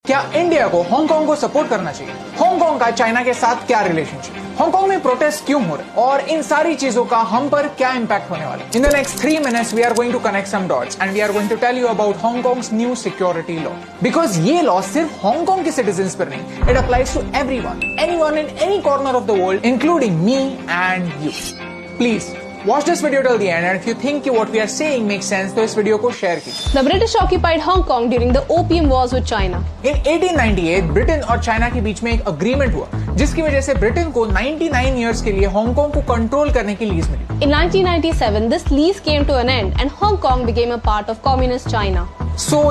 क्या इंडिया को हांगकांग को सपोर्ट करना चाहिए? हांगकांग का चाइना के साथ क्या रिलेशनशिप? हांगकांग में प्रोटेस्ट क्यों हो रहे और इन सारी चीजों का हम पर क्या इंपैक्ट होने वाला है? In the next 3 minutes we are going to connect some dots and we are going to tell you about Hong Kong's new security law, because ये लॉ सिर्फ हांगकांग के सिटीजंस पर नहीं, it applies to anyone in any corner of the world including me and you. Please watch this video till the end, and if you think what we are saying makes sense, तो इस video को share कीजिए। The British occupied Hong Kong during the Opium Wars with China. In 1898 Britain और China के बीच में एक agreement हुआ जिसकी वजह से ब्रिटेन को 99 इयर्स के लिए हांगकांग को कंट्रोल करने की lease milli. In 1997, this lease came to an end and Hong Kong became a part of communist China.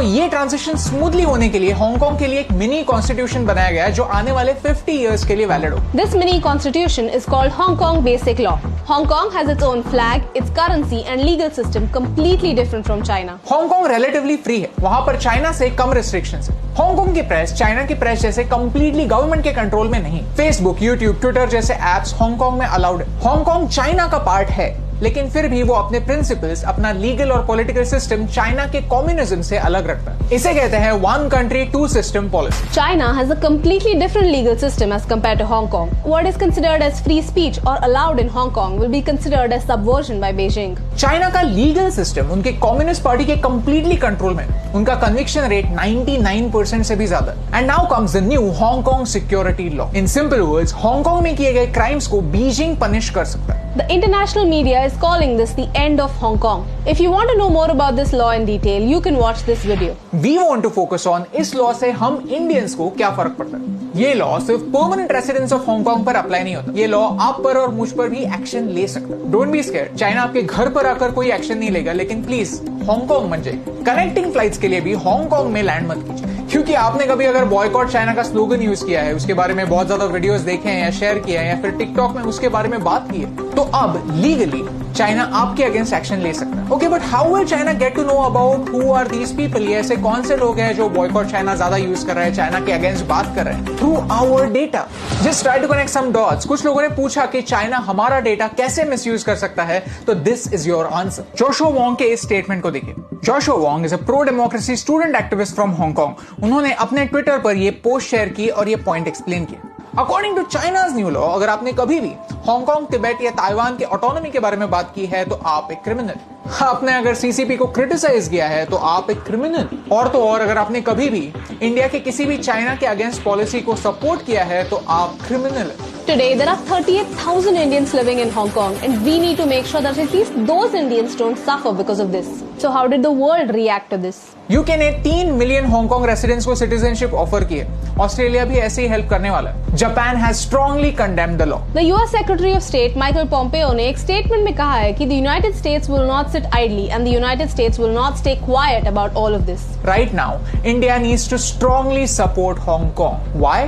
ये ट्रांजिशन स्मूथली होने के लिए हांगकांग के लिए एक मिनी कॉन्स्टिट्यूशन बनाया गया जो आने वाले 50 इयर्स के लिए वैलिड हो। This mini constitution is called Hong Kong Basic Law. Hong Kong has its own flag, its currency and legal system completely different from China. Hong Kong relatively free है, वहाँ पर चाइना से कम रिस्ट्रिक्शंस है। Hong Kong की press China की press जैसे completely government के control में नहीं। फेसबुक, यूट्यूब, ट्विटर जैसे एप्स हांगकांग में अलाउड है। हांगकांग चाइना का पार्ट है, लेकिन फिर भी वो अपने प्रिंसिपल्स, अपना लीगल और पॉलिटिकल सिस्टम चाइना के कम्युनिज्म से अलग रखता है। इसे कहते हैं one country two system policy. China has a completely different legal system as compared to Hong Kong. What is considered as free speech or allowed in Hong Kong will be considered as subversion by Beijing. China का legal system उनके communist party के completely control में। उनका conviction rate 99% से भी ज्यादा। And now comes the new Hong Kong security law. In simple words, Hong Kong में किए गए क्राइम्स को बीजिंग पनिश कर सकता है। The international media is calling this the end of Hong Kong. If you want to know more about this law in detail, you can watch this video. We want to focus on इस law से हम Indians को क्या फर्क पड़ता है। ये law सिर्फ परमानेंट रेसिडेंट्स ऑफ हांगकांग पर अप्लाई नहीं होता। ये लॉ आप पर और मुझ पर भी एक्शन ले सकता है। डोंट बी स्कैर्ड, चाइना आपके घर पर आकर कोई एक्शन नहीं लेगा, लेकिन प्लीज हांगकांग मत जाइए। कनेक्टिंग फ्लाइट्स के लिए भी हांगकांग में लैंड मत कीजिए, क्योंकि आपने कभी अगर बॉयकॉट चाइना का स्लोगन यूज किया है, उसके बारे में बहुत ज्यादा वीडियोस देखे हैं या शेयर किया है या फिर टिकटॉक में उसके बारे में बात की है, तो अब लीगली चाइना आपके अगेंस्ट एक्शन ले सकता है। Okay, but how will China get to know about who are these people? ये ऐसे कौन से लोग हैं जो बॉयकॉट चाइना ज्यादा यूज कर रहे हैं, चाइना के अगेंस्ट बात कर रहे हैं? Through our data. Just try to connect some dots. कुछ लोगों ने पूछा कि चाइना हमारा डेटा कैसे मिसयूज कर सकता है, तो this is your answer. Joshua Wong के इस स्टेटमेंट को देखिए। Joshua Wong is a pro democracy student activist from Hong Kong. उन्होंने अपने ट्विटर पर ये पोस्ट शेयर की और ये पॉइंट एक्सप्लेन किया। According to China's new law, अगर आपने कभी भी हांगकांग, तिब्बत या ताइवान के ऑटोनॉमी के बारे में बात की है तो आप एक क्रिमिनल। आपने अगर सीसीपी को क्रिटिसाइज किया है तो आप एक क्रिमिनल। और तो और अगर आपने कभी भी इंडिया के किसी भी चाइना के अगेंस्ट पॉलिसी को सपोर्ट किया है तो आप criminal. Today, there are 38,000 Indians living in Hong Kong, and we need to make sure that at least those Indians don't suffer because of this. So, how did the world react to this? UK ने 3 million Hong Kong residents को citizenship offer की है। Australia भी ऐसे ही help करने वाला है। Japan has strongly condemned the law. The US Secretary of State Michael Pompeo ने एक स्टेटमेंट में कहा है कि the United States will not sit idly and the United States will not stay quiet about all of this. Right now, India needs to strongly support Hong Kong. Why?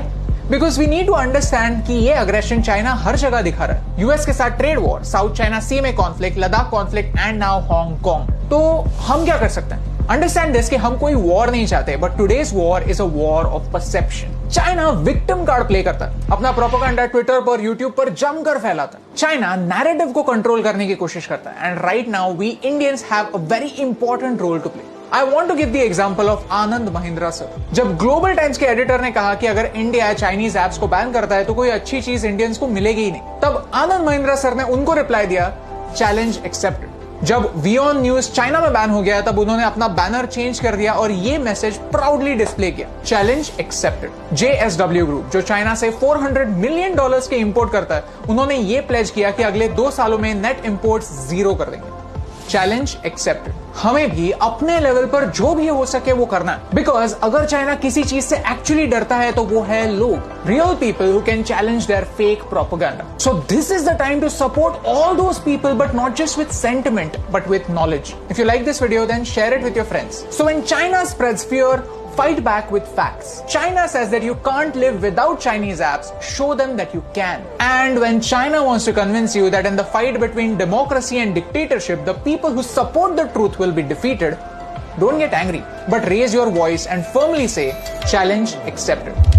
Because we need to understand कि ये aggression China हर जगह दिखा रहा है। US के साथ trade war, south China सी में conflict, Ladakh conflict and now Hong Kong. तो हम क्या कर सकते हैं? अंडरस्टैंड दिस कि हम कोई वॉर नहीं चाहते, but today's war is a war of perception. China victim card play करता है, अपना प्रोपेगेंडा ट्विटर पर, यूट्यूब पर जमकर फैलाता है। चाइना नैरेटिव को कंट्रोल करने की कोशिश करता है, and right now we Indians have a very important role to play. I want to give the example of Anand Mahindra sir. जब ग्लोबल टाइम्स के एडिटर ने कहा कि अगर इंडिया चाइनीज एप्स को बैन करता है तो कोई अच्छी चीज इंडियंस को मिलेगी ही नहीं, तब आनंद महिंद्रा सर ने उनको रिप्लाई दिया, चैलेंज एक्सेप्टेड। जब वियॉन न्यूज चाइना में बैन हो गया तब उन्होंने अपना बैनर चेंज कर दिया और ये मैसेज प्राउडली डिस्प्ले किया, चैलेंज एक्सेप्टेड। JSW ग्रुप, जो चाइना से $400 मिलियन के इंपोर्ट करता है, उन्होंने ये प्लेज किया कि अगले 2 सालों में नेट इंपोर्ट्स 0 कर देंगे, चैलेंज एक्सेप्टेड। हमें भी अपने लेवल पर जो भी हो सके वो करना है, बिकॉज अगर चाइना किसी चीज से एक्चुअली डरता है तो वो है लोग, real people who can challenge their fake propaganda. So this is the time to support all those people, but not just with sentiment but with knowledge. If you like this video then share it with your friends. So when China spreads fear, fight back with facts. China says that you can't live without Chinese apps. Show them that you can. And when China wants to convince you that in the fight between democracy and dictatorship, the people who support the truth will be defeated, don't get angry, but raise your voice and firmly say, challenge accepted.